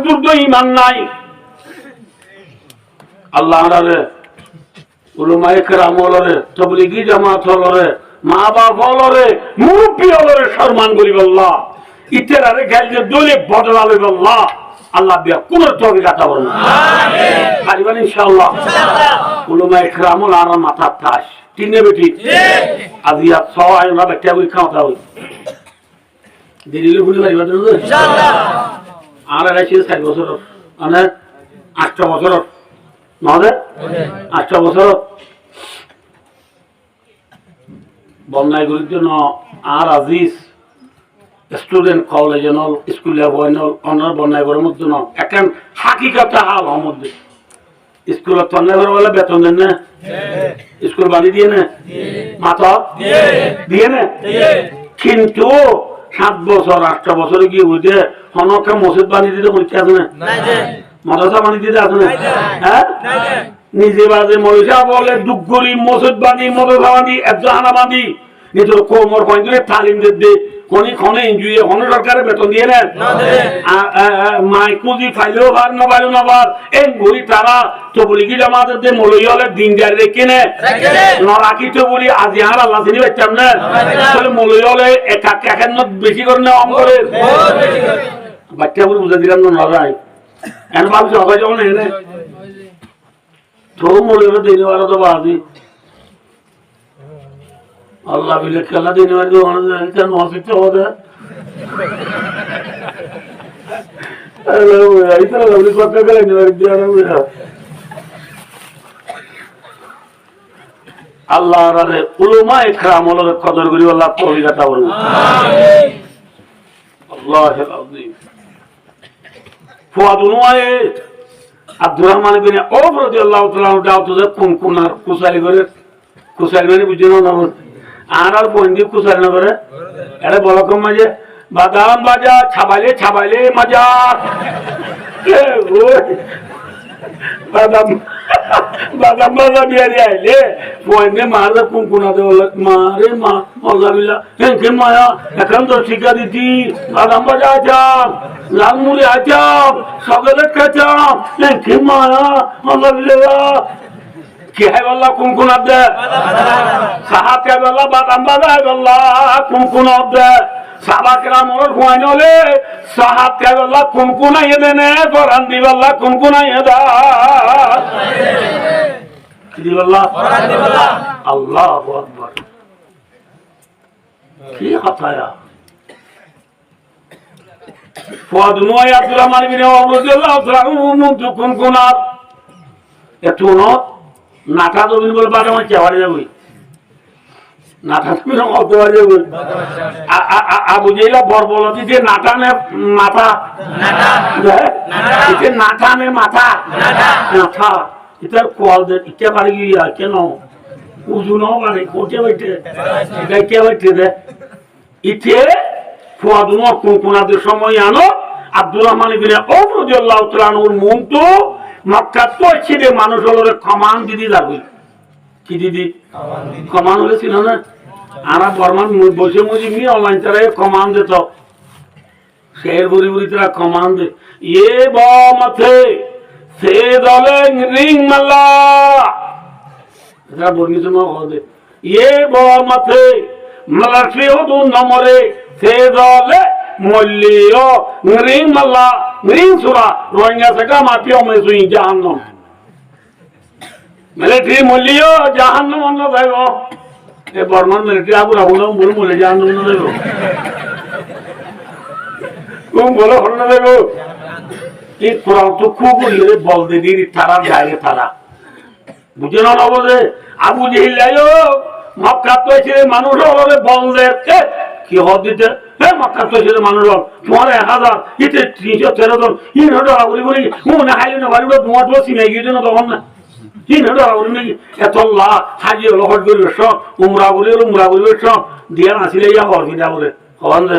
দুর্দ ইমান নাই আল্লাহ রে উলামায়ে কেরাম হলরে তাবলীগী জামাত হলরে মা বাপ হলরে মুরব্বী হলরে সম্মান করিব আল্লাহ ইতেরারে গাইলে দলে বদলাবে আল্লাহ আল্লাহ বিয়া কোন তৌফিক আতা করুন আমিন পারিবেন ইনশাআল্লাহ উলামায়ে কেরাম হল আর মাথা তাস তিনে বেটি ঠিক আজিয়া সওয়াই না বেটা ওই খাওয়া হই দিলিলে ভুলি পারিবা তো ইনশাআল্লাহ আর রাইছে 7 বছর মানে 8 বছর নদে 8 বছর বন্যাগুলির জন্য আর আজিজ স্টুডেন্ট কলেজ স্কুলে অনার বন্যায় করার মধ্যে এখন হাকিকত হাল মধ্যে স্কুলের তন্না করে বলে বেতন দেন না স্কুল বাড়ি দিয়ে না মাথা দিয়ে না কিন্তু 7 বছর 8 বছরে গিয়ে বুঝে হনকে মসজিদ বানিয়ে দিতে পরীক্ষা আছে না মাদ্রাসা বানিয়ে দিতে আছে না হ্যাঁ নিজে বাজে মরিষা বলে দুঃখরি মসজিদ বানি মাদ্রাসা বানি একজাহানা বানি নিজের কোমর পয়েন্টে তালিম দিতে কোনি কোনে ইনজুয়ে কোন সরকারে বেতন দিয়ে না মাইকুজি ফাইলেও ভার না বাইরে না ভার এই ঘুরি তারা তবলিগি জামাতের মৌলবি হলে দিন জারি রেখে নে নরাকি তবলি আজি আর আল্লাহ চিনি পাইতাম না তাহলে মৌলবি হলে একাকে একান্ন বেশি করে না অঙ্ক করে বাচ্চা বলে বুঝে দিলাম না নরাই এন ভাবছি হবে যখন এনে তো মৌলবি দিনে বারো তো বাদি আল্লাহ বিলে খেলা দিনে বাড়ি তো নসিতে হবে আল্লাহ উলামায়ে কেরাম হলরে কদর করি আল্লাহ তৌফিক আতা করুন আমিন আল্লাহুল আযীম ফুয়াদ উলামায়ে আব্দুর রহমান বিন আওফ রাদিয়াল্লাহু তাআলা দাওতো কোন কোনার কুসালি করে কুসালি মানে বুঝিনো না আর বন্দি কুসালি না করে এটা বড় কম মাঝে বাদাম বাজা ছাবাইলে ছাবাইলে মজা বাদাম বাদাম বাজা বিয়ারি আইলে বন্দি মারে কুনকুনা দে মারে মা আল্লাহ কে মায়া এখন তো শিক্ষা দিতি বাদাম বাজা আচাম লালমুড়ি আচাম সকালে কাচাম কে মায়া আল্লাহ কি হয় আল্লাহ কুনকুনা দে সাহাব কে আল্লাহ বাদাম বাজা আল্লাহ কুনকুনা দে সাহাবাকেরা মোর হুয়াইন হলে সাহাব কে আল্লাহ কুনকুনা দেনে কোরআন দিব আল্লাহ কুনকুনা দা কি দিব আল্লাহ কোরআন দিব আল্লাহ আল্লাহু আকবার কি কথায়া ফুয়াদ নয় আব্দুর রহমান বিন আওফ রাদিয়াল্লাহু তাআলা মুনতু কুনকুনা এতুনো নাটা দবিন বলে বারে মা চাওয়ারে যাবই নাটা দবিন কত বাজে বল আবু জাইলা বরবলতি যে নাটা নে মাথা নাটা এটা নাটা নে মাথা নাটা এটার কোয়াল দে ইকে পারে কি কেন উজুন মানে কোটে বাইতে এটা কে বাইতে দে ইতে ফুয়াদুন কুনকুনাদের সময় আনো আব্দুর রহমান বিন আওফ রাদিয়াল্লাহু তাআলা এর মন তো মক্কা তো ছেড়ে মানুষ হলরে কমান দিদি যাবে কি দিদি কমান হলে ছিল না আর বর্মান বসে মুজি মি অনলাইন তারা কমান দিত শের বুড়ি বুড়ি তারা কমান দে এ মাথে সে দলে রিং মাল্লা এটা বর্ণিত না হবে এ মাথে মালাফি হদু নম্বরে সে দলে মল্লিও রিং মাল্লা রিং সুরা রোহিঙ্গা থেকে মাফিয়া মেসুই জাহান্নাম মিলিটারি মল্লিও জাহান্নাম অন্য দেব এ বর্মান মিলিটারি আবু রাহুলম বলে বলে জাহান্নাম না দেব কোন বলে হল দেব এই কোরআন তো খুব বলে বল দে দিদি তারা যায় তারা বুঝে না বলে আবু জেহেল যাইও মক্কা তো ছেড়ে মানুষ হলে বল দে কি হদ দিতে মক্কা তো ছেড়ে মানুষ হল তোমার 1000 এতে 313 জন ইন হলো আবুরি বলি ও না হাইলে না বাড়িতে তোমার তো সিনাই গিয়ে না তখন না ইন হলো আবুরি নাকি এত আল্লাহ হাজি হলো হজ করিবে সব উমরা করিবে সব দিয়া আসলে ইয়া হর কিনা বলে হন দে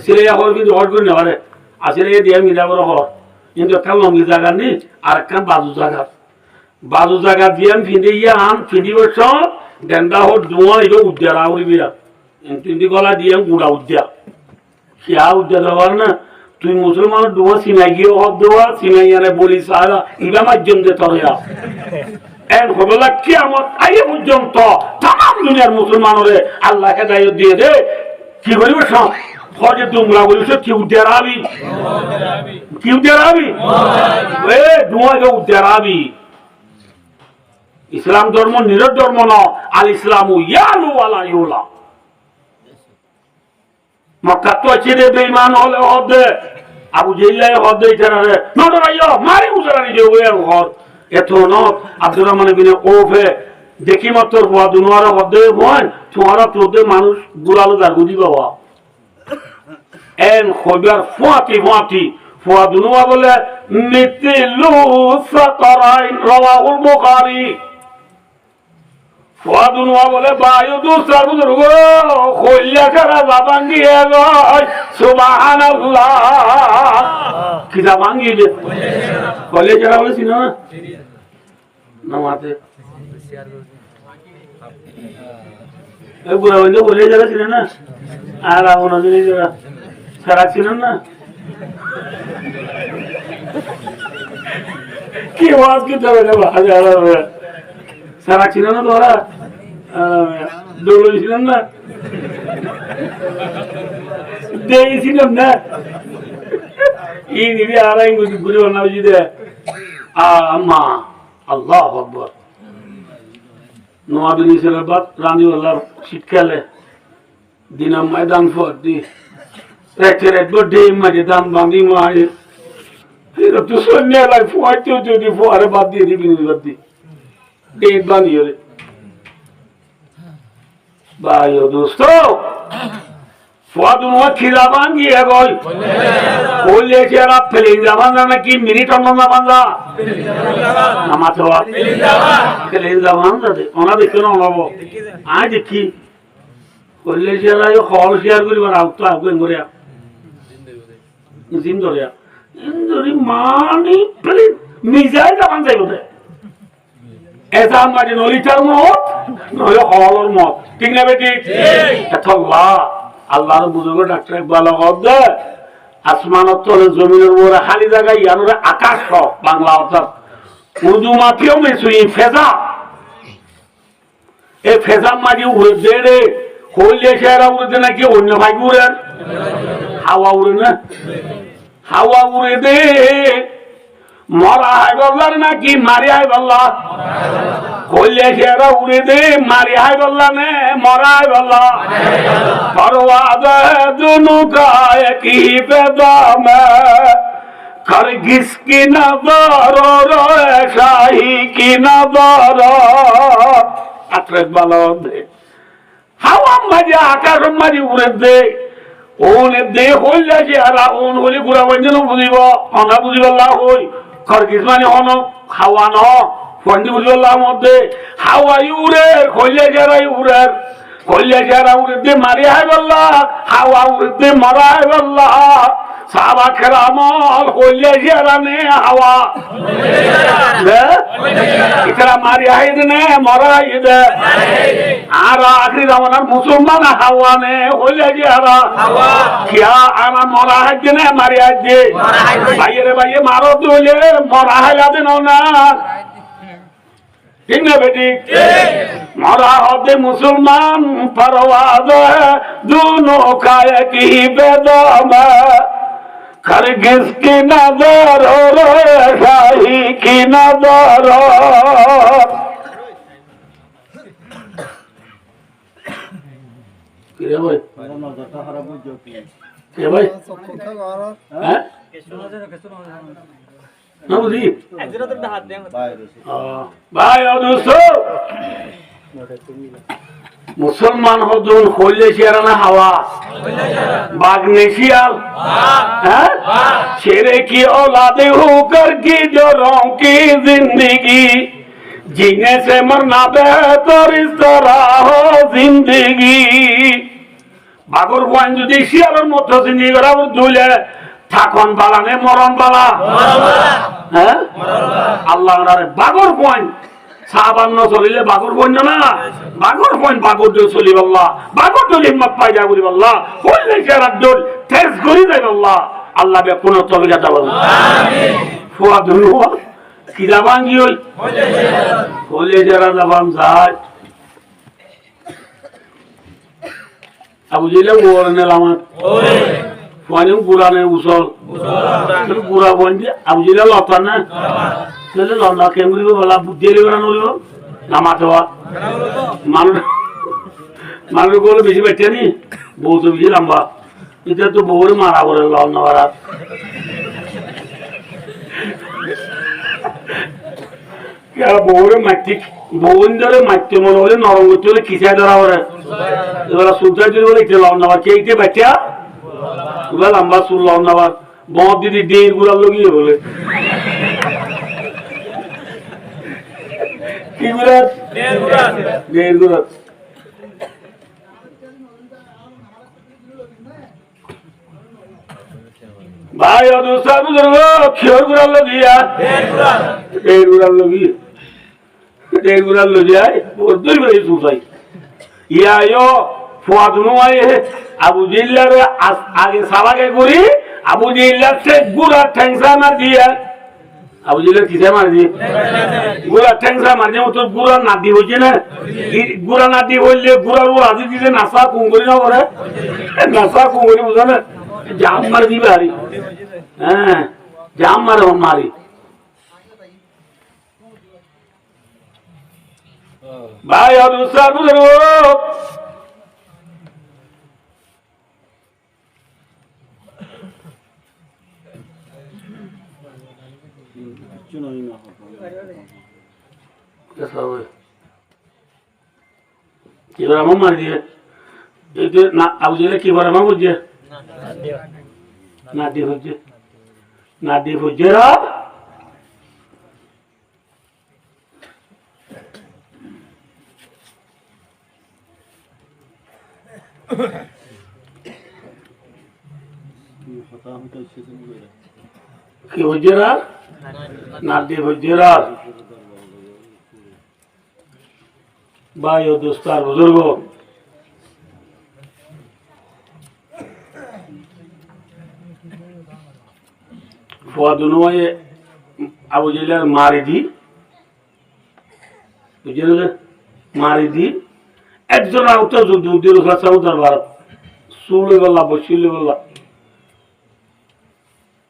সিলে ইয়া হর কিন্তু হজ করি না পারে আসলে দিয়া মিলা বড় হর কিন্তু একটা লম্বি জায়গা নেই আর একটা বাজু জায়গা দিয়ে ফিঁদে ইয়া আন ফিঁদিব সব ডেন্ডা হোক ধোঁয়া এটা উদ্যা রাউরি বিরা কিন্তু গলা দিয়ে গুড়া উদ্যা খেয়া উদ্যা দেওয়ার না তুই মুসলমান ডুয়া সিনাই গিয়ে হদ দেওয়া সিনাই আনে বলি সারা ইবা মাধ্যম দে তরিয়া এন হবলা কিয়ামত আইয়ে পর্যন্ত তাম দুনিয়ার মুসলমানরে আল্লাহ হেদায়েত দিয়ে দে কি করিব সব ফজে তোমরা বলিস কিউ দেরাবি এ ডুয়া গে দেরাবি ইসলাম ধর্ম নিরব ধর্ম না আল ইসলামু ইয়ালু ওয়ালা ইউলা মক্কা তো ছেড়ে বেঈমান হলে হদে আবু জেল্লাই হদে ইতারে নড় রাইও মারি উজরানি যে ওয়ে ঘর এত নত আব্দুর রহমান বিন ওফে দেখি মাত্র বুয়া দুনোয়ার হদে বল তোমারা তোদের মানুষ গুলালো দাগুদি বাবা এন খবর ফুয়াতি ফুয়া দুনোয়া বলে মিতিলু সাকারাইন রাওয়াহুল বুখারী ফুয়াদুনওয়া বলে বায়ু দুসরা বুজুর্গ কইলা করা বাবাঙ্গি গয় সুবহানাল্লাহ কি বাবাঙ্গি দে কইলে যারা বলে চিনো না নামাতে এই বুড়া বলে বলে যারা চিনো না আর আপন যদি যারা সারা চিনো না কি ওয়াজ কি তবে না হাজার সারা ছিল না তোরা দৌড় ছিলেন না দিয়েছিলাম না ই নিবি আর ঘুরে না বুঝি দে আম্মা আল্লাহ আকবার নোয়াবিনী সিলেবাদ রানী আল্লাহ শীতকালে দিনাম ময়দান ফর দি রেখে রেখবো ডে মাঝে দান বাঁধি মায়ে তো সন্ধ্যা লাই ফুয়াইতেও যদি ফুয়ারে বাদ দিয়ে দিবি বাদ দি डेढ़ बानी हो रहे भाइयों दोस्तों फुआदुनवा खिलाबान की है कोई बोले चेहरा फिलिंगा बंदा ना कि मिनट अन्ना बंदा नमाज़ हुआ फिलिंगा बंदा दे उन्हें देखो ना वो आज देखी बोले चेहरा ये हॉल शेयर करी बना उतना आपको इंगोरिया जिंदोरिया इंदोरी मानी फिलिंग मिजाज का बंदा ही होता है ऐसा हमारे नौलीचार मौत नौले हॉलर मौत ठीक ना बेटी अल्लाह अल्लाह ने बुजुर्ग डॉक्टर इकबाल होते आसमान और जमीन और खाली जगह यानी आकाश हो बांग्ला होता उर्दू माफियों में सुई फेजा ए फेजा माजी उड़े दे रे होले शहरा उड़े ना कि उन्ने भाई उड़े हवा उड़े ना हवा उड़े दे मरा है बल्ला ना कि मारिया है बल्ला कोल्ले शेरा उड़े दे मारिया है बल्ला ने मरा है बल्ला परवाज़ दोनों का एक ही पैदाम कर किसकी नज़र रोए शाही की नज़र अतरत बाला दे हवा मजा आकाश मजी उड़े दे ओने दे कोल्ले शेरा ओन होली पूरा वंजन बुझीबो अना बुझीबल्ला होई खरगिस माने होनो खावानो फंडी बुझला मध्य हावा उड़े खोले जरा उड़े दे मारिया है बल्ला हावा उड़े दे मरा है बल्ला साहबा करामल खोले जरा ने हावा इतना मारिया है ने मरा है आरा आखिरी जमाना मुसलमान हावा ने खोले जरा क्या आना मरा है ने मारिया है भाई रे भाई मारो दोले मरा है याद ना ठीक ना बेटी मरा होते मुसलमान परवाज़ है दोनों का एक ही बेदम कर किसकी नजर शाही की नजर भाई भाई और दोस्तों मुसलमान हो दोन खोले शेराना हवा बागने शियाल शेरे की औलादे होकर की जोरों की जिंदगी जीने से मरना बेहतर इस तरह हो जिंदगी बागुर वाइन जुदी शियालों मोटो जिंदगी करावर दूले थाकन बाला ने मरण बाला हैं अल्लाह ने बागुर वाइन साबान न चलिले बागुर वाइन ना बागुर वाइन बागुर जो चली बल्ला बागुर जो हिम्मत पाई जा बोली बल्ला कोई नहीं शेरा जोड़ तेज गोरी दे बल्ला আল্লাহ বে কোন তবিকা যাবো ফুয়া ধন্যবাদ কি যাবান কি ওই হলে যারা যাবান যায় আবু জিলে ওর নিলাম ফুয়ানি গুড়ানে উসল গুড়া বন্ধি আবু জিলে লতা না তাহলে লন্ডা কেমন বলা বুদ্ধি না নলিব না মাথা মানুষ মানুষ গুলো বেশি বেঁচে নি বউ তো বেশি লম্বা এটা তো বউরে মারা বলে লন্ডা মারা বউরে মাটি বউন ধরে মাটি মনে হলে নরম করতে হলে খিচাই ধরা পড়ে এবার সুলতান যদি বলে এটা লন্ডা মার কে বাচ্চা এবার লম্বা চুল লন্ডা মার বদ দিদি দেড় গুড়ার লগিয়ে বলে কি গুড়াত দেড় গুড়াত ভাই অদুস্তার বুজুর্গ খেয়ার গুড়ার লগিয়া দেড় গুড়ার লগিয়ে দেড় গুড়ার লজিয়ায় ওর দুই বেড়ে সুসাই ইয়া ফুয়াদুনো আবু জিল্লারে আগে সালাকে করি আবু জিল্লার সে গুড়া ঠ্যাংসা মার দিয়া আবু জিল্লার কিসে মার দিয়ে গুড়া ঠ্যাংসা মার দিয়ে তোর গুড়া নাদি হয়েছে না গুড়া নাদি হইলে গুড়ার ও আজি দিলে নাসা কুঙ্গরি না করে নাসা কুঙ্গরি বুঝা না জাম মার দিবে আরে হ্যাঁ জাম মারে মারি ভাই অদুস্তার বুঝুর্গ এবার আমার মারি দিয়ে আবু জিলে কি করে আমার বুঝছে না দিয়ে হচ্ছে না দিয়ে হচ্ছে কি হচ্ছে না দিয়ে হচ্ছে ভাই ও দোস্তার বুজুর্গ ফুয়াদুনোয়ে আবু জিলার মারি দি বুঝলেন মারি দি একজন আউট যুদ্ধ দরবার সুলে বললা বসিলে বললা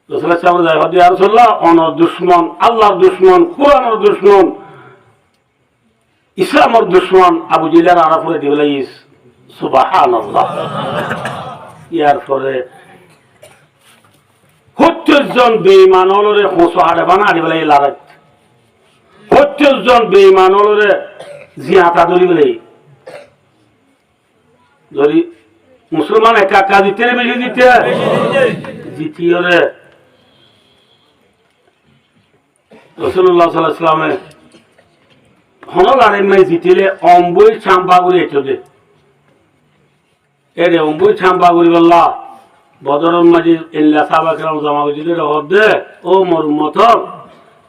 রসুলের সামনে যায় হদি আর রাসূলুল্লাহ অনর দুশ্মন আল্লাহর দুশ্মন কোরআনের দুশ্মন ইসলামের দুশ্মন আবু জিলার আরাফুরে দিবলাইস সুবহানাল্লাহ ইয়ার পরে 70 জন বেঈমান হলরে খোসো হাড়ে বানা দিবলাই লারাত 70 জন বেঈমান হলরে জিয়াতা ধরিবলাই ধরি মুসলমান একা একা দিতে বেশি দিতে দ্বিতীয়রে রাসূলুল্লাহ সাল্লাল্লাহু আলাইহি ওয়াসাল্লামে হনলারে মে জিতিলে অম্বুই চাম্পাগুড়ি এচদে এরে অম্বুই চাম্পাগুড়ি বললা বদরুল মাজিদ ইল্লা সাহাবাকরাম জামা গজিদে রহদে ও মোর উম্মতর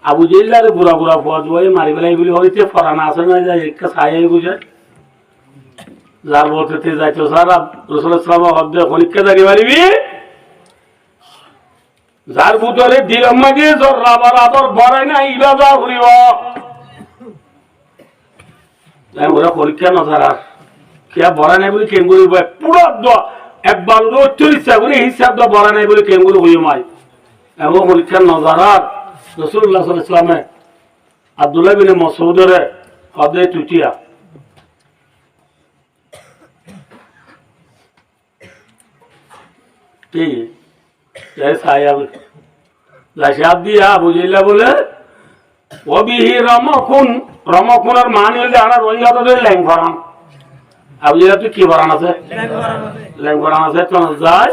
আবু জিল্লারে বুড়া বুড়া ফুয়াদ বই মারি বেলাই বলি হইতে ফরানা আছে না যায় একটা ছায়াই বুঝে যার বলতে যাইতো স্যার রাসূলুল্লাহ সাল্লাল্লাহু আলাইহি ওয়াসাল্লাম খনিকা দাঁড়ি মারিবি যার বুতরে দিলাম মাঝে জররা বরাবর বড় না ইবাদা হইব তাই ওরা পরীক্ষা নজারা কে বড় নাই বলি কেঙ্গুরি পুরো একবার রোচ্চর ইচ্ছা করে হিসাব দা বড় নাই বলি কেঙ্গুরি হইব মাই এবং পরীক্ষা নজারা রাসূলুল্লাহ সাল্লাল্লাহু আলাইহি ওয়াসাল্লাম আব্দুল্লাহ বিন মাসউদের হদে টুটিয়া ঠিক দিয়া বুঝিলা বলে অবিহি রমকুন রমকুনের মান হইলে আনার ওই হাতের ল্যাং ভরান আবুজিলা তুই কি ভরান আছে ল্যাং ভরান আছে তো যায়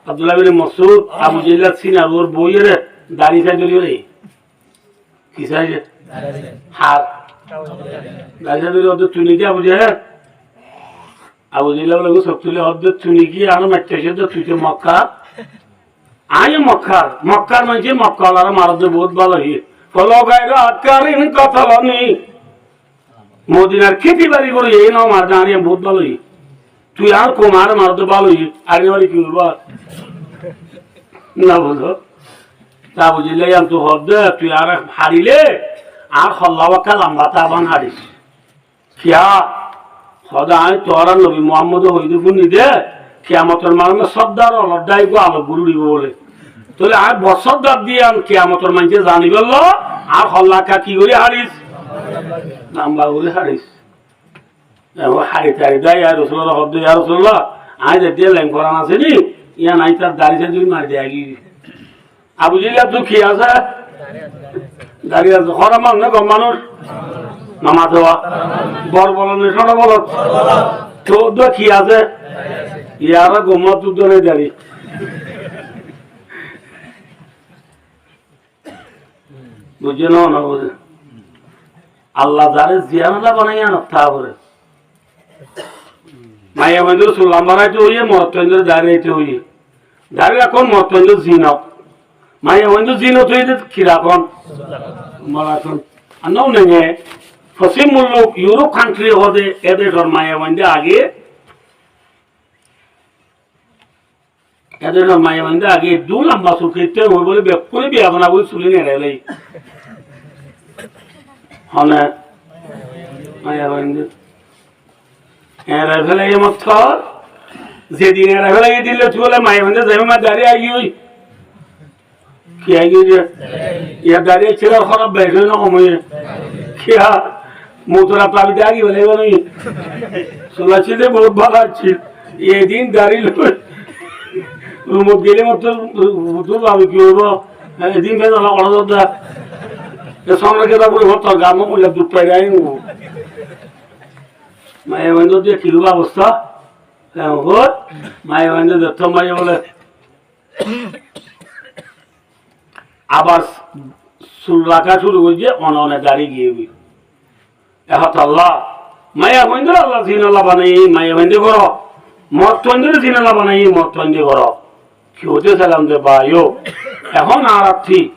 আব্দুল্লাহ বিন মাসউদ আবুজিলা সিনার ওর বইয়ের দাড়ি চাই ধরি রে কি চাই হাত দাড়ি চাই ধরি ওদের তুই নাকি আবুজিলা বলে সব তুলে ওদের তুই নাকি আনো মারতে তুই তো মক্কা আয় মক্কার মক্কার মানে মক্কাওয়ালারা মারতে বহুত ভালো হি ফলো গায়রা আকারিন কথালানি মদিনার খেতি বাড়ি করে এই নাও মার জানিয়ে বহুত ভালো হি তুই আর কুমার মারতে ভালো হি আগে বাড়ি কি বলবা না বুঝো তা বুঝিলে তো হদ তুই আর হারিলে আর হল্লাবাক্কা লাম্বাতা আবান হারিস কিয়া সদায় তোর আর নবী মোহাম্মদ হইদুকু নিদে কিয়ামতের মানে শ্রদ্ধার অলডাই গো আলো গুরু দিব বলে তাহলে আর বছর দাঁত দিয়ে আমি কিয়ামতের মানুষে জানি বললো আর হল্লাকা কি করে হারিস লাম্বা করে হারিস হারি টারি দেয় আর রসুল্লাহ হদ আর রসুল্লাহ আয় দিয়ে ল্যাং করান আছে নি ইয়া নাই তার দাঁড়িয়ে যদি মারি দেয় কি আবু জিল্লা তুই কি আছে দাঁড়িয়ে আছে খরা মানুষ গম মানুষ নামা দেওয়া বর বলো নেশা বলো তো কি আছে ইয়ারা গোমা তুই তো নেই দাঁড়িয়ে বুঝে না বুঝে আল্লাহ যারে জিয়ানলা বানাইয়া না তা করে মাইয়া বন্ধু সুলাম বানাইতে হইয়ে মরতন্দ্র দাঁড়িয়েতে হইয়ে দাঁড়িয়ে এখন মরতন্দ্র জিন মাইয়া বন্ধু জিন হইতে কিরাখন মারাথন আনাও নেঙে পশ্চিম মুল্লুক ইউরোপ কান্ট্রি হদে এদের মাইয়া বন্ধু আগে এদের মাইয়া বন্ধু আগে দু লম্বা সুখিতে হই বলে বেকুলে বিয়া বানা বলে চুলি নেড়াইলাই হনে মাইয়া বন্ধু এরা ফেলে মত যেদিন এরা ফেলে দিলে তুই বলে মাইয়া বন্ধু যাই মা দাঁড়িয়ে আগিয়ে কি আগিয়ে ইয়া দাঁড়িয়ে ছিল খারাপ বেশ না কমে কিয়া মোতরা প্লাবিতে আগে বলে বলি শুনেছিলে বহুত ভালো আছে এদিন দাঁড়িয়ে রুমত গেলে মতো আমি কি হবো এদিন ফেলে অর্ডার দা সঙ্গে কেটা বলে হতো গাম করলে দুধ পাই যাই মায়ে বন্ধু দিয়ে কিরূপ অবস্থা মায়ে বন্ধু দত্ত মায়ে বলে আবার চুল রাখা শুরু করছে অনে দাঁড়িয়ে গিয়ে এখন আল্লাহ মায়া বন্ধু আল্লাহ জিনাল্লাহ বানাই মায়া বন্ধু করো মত বন্ধু জিনাল্লাহ বানাই মত বন্ধু করো কি হতে চাইলাম যে ভাইও এখন আর ঠিক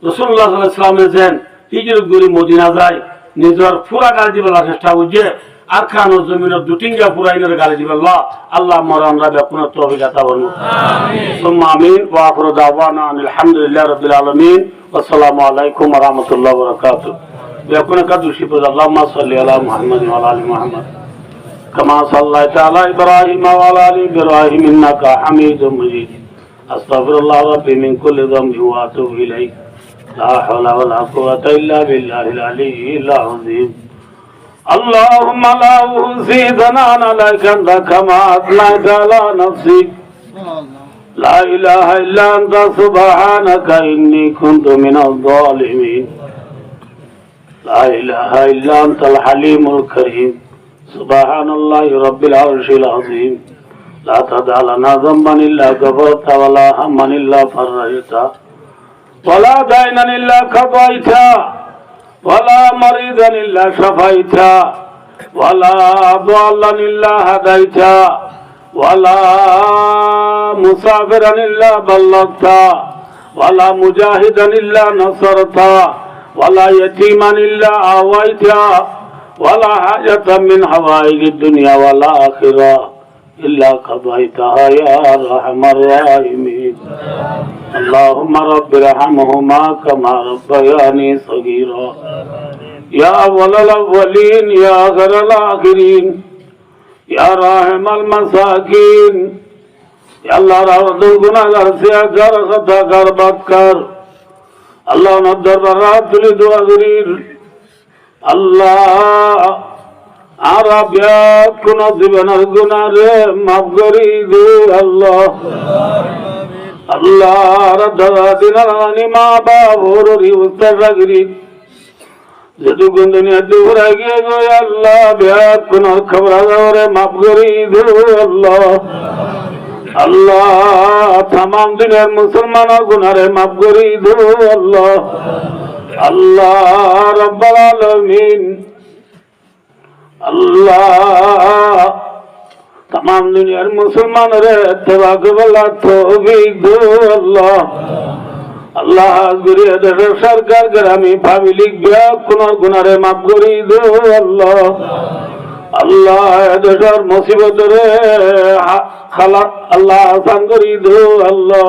রাসূলুল্লাহ সাল্লাল্লাহু আলাইহি ওয়াসাল্লাম এসেছেন হিজরত করে মদিনা যায় নিজের পুরা গাড়ি দিবার চেষ্টা করছে আর খানোর জমিনের দুটিঙ্গা পুরাইনের গাড়ি দিবাল্লাহ আল্লাহ মরানরা বেকুনত অভিজ্ঞতা বলবো সুম্মা আমিন ওয়া আখিরু দাওয়ানা আলহামদুলিল্লাহি রাব্বিল আলামিন আসসালামু আলাইকুম ওয়া রাহমাতুল্লাহি ওয়া বারাকাতুহু বেকুন কাদুশি আল্লাহুম্মা সাল্লি আলা মুহাম্মাদ ওয়া আলা আলি মুহাম্মাদ কামা সাল্লাইতা আলা ইব্রাহিম ওয়া আলা আলি ইব্রাহিম ইন্নাকা হামিদুম মাজিদ আস্তাগফিরুল্লাহ রাব্বি মিন কুল্লি যামবি ওয়া আতুবু ইলাইহি لا حول ولا قوة إلا بالله العلي العظيم اللهم لا أحصي ثناء عليك أنت كما أثنيت على نفسي لا إله إلا أنت سبحانك إني كنت من الظالمين لا إله إلا أنت الحليم الكريم سبحان الله رب العرش العظيم لا تدع لنا ذنبا إلا غفرته ولا هما إلا فرجته ولا دينا إلا قضيته ولا مريضا إلا شفيته ولا ضالا إلا هديته ولا مسافرا إلا بلغته ولا مجاهدا إلا نصرته ولا يتيما إلا آويته ولا حاجة من حوائج الدنيا والآخرة إلا قضيتها يا أرحم الراحمين اللهم رب ارحمهما كما ربياني صغيرا يا أول الأولين يا آخر الآخرين يا راحم المساكين يا الله رحمة গুনাহগার সিয়াগার খাতাগার বাদকার আল্লাহ নদ্দর রাত তুলি দোয়া করির আল্লাহ আর ব্যাক কোন জীবনের গুনারে মাফ করি দে আল্লাহ আল্লাহ দাদা দিনানি মা বাবুর উত্তর রাগরি যেটুকু দুনিয়া দূর গিয়ে গো আল্লাহ ব্যাক কোন খবর রে মাফ করি দে আল্লাহ আল্লাহ तमाम দুনিয়ার মুসলমানের গুনারে মাফ করি দে আল্লাহ আল্লাহ রব্বুল আলামিন अल्लाह तमाम दुनियार मुसलमान रे इत्तेबा करला तौफीक दो अल्लाह अल्लाह गुरिया दे सरकार ग्रामी फैमिली बिया कुनार गुनारे माफ करी दो अल्लाह अल्लाह देशर मुसीबत रे खाला अल्लाह आसान करी दो अल्लाह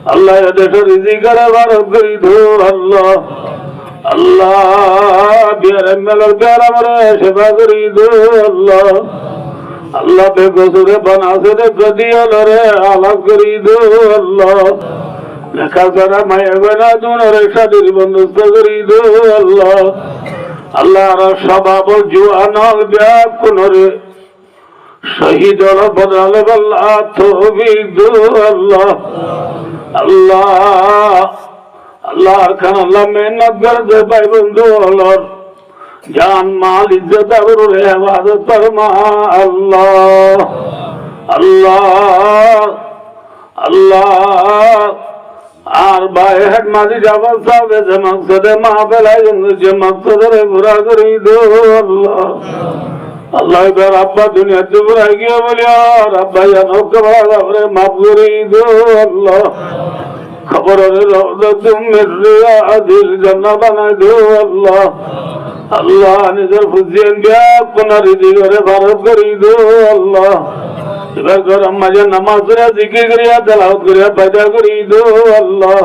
আল্লাহ এদেশের রিজিকের বারক করি দো আল্লাহ আল্লাহ বিয়ার এমএলএর বিয়ার আমার সেবা করি দো আল্লাহ আল্লাহ বেগসুরে বানাসে রে গদিয়ালরে আলাপ করি দো আল্লাহ লেখা ছাড়া মায়া বেনা দুনরে শাদির বন্দোবস্ত করি দো আল্লাহ আল্লাহ আর স্বভাব জুয়ানল ব্যাপ কোনরে শহীদ বদল আল্লাহ তৌফিক দো আল্লাহ আল্লাহ আল্লাহ খান আল্লাহ মেহনত করতে পাই বন্ধু আল্লাহ জান মাল ইজ্জত আবরুল ইবাদত ফরমা আল্লাহ আল্লাহ আল্লাহ আর ভাই হেড মাঝি যাবার সাথে যে মকসদে মাহফিল যে মকসদের পুরা করে দো আল্লাহ আল্লাহ এবার আব্বা দুনিয়াতে পুরা গিয়ে বলি আর আব্বা জানো কবরে মাফ করে দো আল্লাহ খবরের রওদাতুমির রিয়াদিল জান্নাহ বানাই দো আল্লাহ আল্লাহ নিজের ফুজিয়ান দিয়া কোনার দিগরে ভারত করে দো আল্লাহ এবার গরম মাঝে নামাজ পড়ে জিকির করিয়া তেলাওয়াত করিয়া পয়দা করি দো আল্লাহ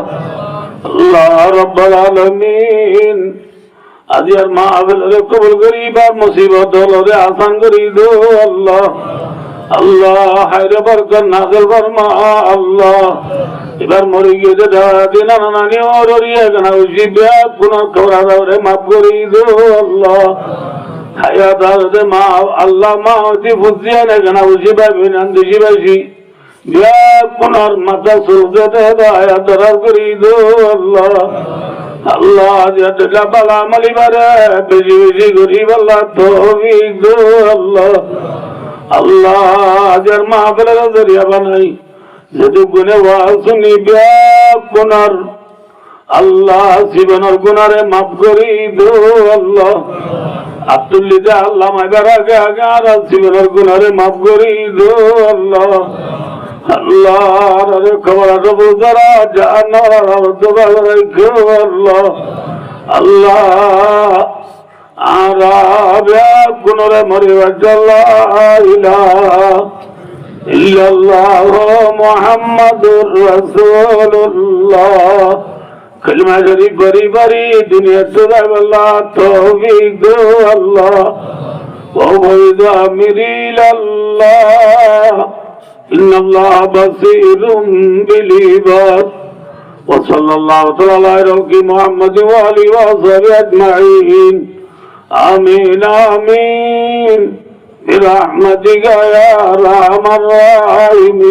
আল্লাহ রাব্বুল আলামিন আজি আর মাহফিলরে কবুল করি বার মুসিবত হলরে আসান করি দো আল্লাহ আল্লাহ হায়রে বরকত নাযিল ফরমা আল্লাহ এবার মরে গিয়ে যে দিন নানি ওরিয়া গানা উজিবা পুনঃ কবরা দাওরে মাফ করি দো আল্লাহ হায়াত আরদে মা আল্লাহ মা অতি ফুজিয়ানে গানা উজিবা বিনান দিশিবাসী বিয়া পুনর মাতা সুরজতে হায়াত দরার করি দো আল্লাহ আল্লাহ যেটা বালা মালিবারে বেশি বেশি গরিব আল্লাহ তৌফিক দো আল্লাহ আল্লাহ আজের মাহফিলের জরিয়া বানাই যেটু গুনে ওয়াজ শুনি পুনর আল্লাহ জীবনের গুনারে মাফ করি দো আল্লাহ আব্দুল্লিদা আল্লাহ মাইবার আগে আগে আর জীবনের গুনারে মাফ করি দো আল্লাহ আল্লাহ আরে খবর আসবো যারা জানার আল্লাহ আল্লাহ আর গুণরে মরিবার ইল্লাল্লাহ মুহাম্মাদুর রাসূলুল্লাহ কলিমা শরীফ বরি বরি দুনিয়া চুরাই আল্লাহ তৌফিক দো আল্লাহ ওয়াইদ আমিরিল আল্লাহ ইন্নাল্লাহ বাসীরুম বিল ইবাদ وصلى الله تعالى على محمد وآله وصحبه أجمعين آمين آمين برحمتك يا أرحم الراحمين